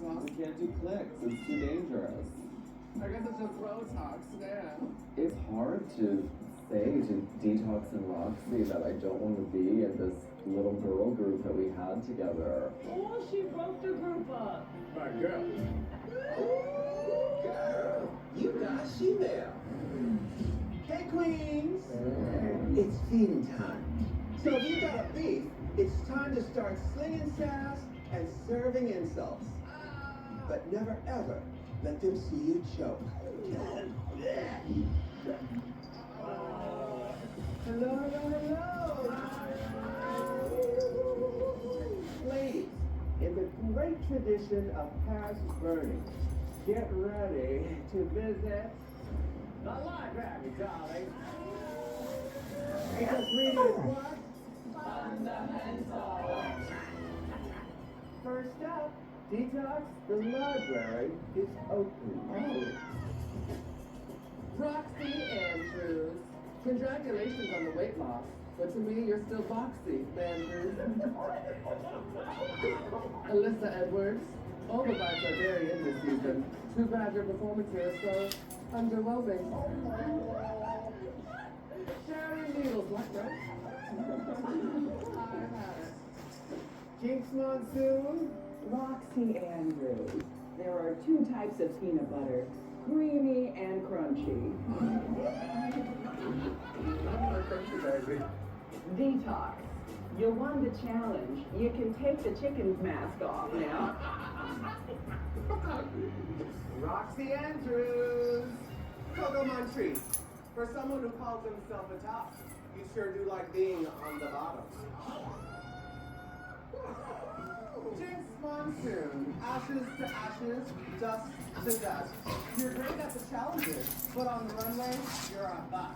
Detox? We can't do clicks. It's too dangerous. I guess it's just Botox now. It's hard to say to Detox and Roxy that I don't want to be in this little girl group that we had together. Oh, she broke the group up. My girl. Girl, you got she-mail. Hey, queens. It's feeding time. So if you got a beef, it's time to start slinging sass and serving insults. But never ever let them see you choke. Hello, hello, hello. Ladies, in the great tradition of Paris burning, get ready to visit the library, darling. Because reading is what? Fundamental. First up, Detox, the library is open. Roxy Andrews. Congratulations on the weight loss. But to me, you're still Foxy, Andrews. Alyssa Edwards. All the vibes are very in this season. Too bad your performance here is so underwhelming. Sharon Needles, what, right? I had it. Jinx Monsoon. Roxy Andrews. There are two types of peanut butter, creamy and crunchy. Detox. You won the challenge. You can take the chicken's mask off now. Roxy Andrews. Coco Montrese. For someone who calls himself a top, you sure do like being on the bottom. Jinx Monsoon. Ashes to ashes, dust to dust. You're great at the challenges, but on the runway, you're a bust.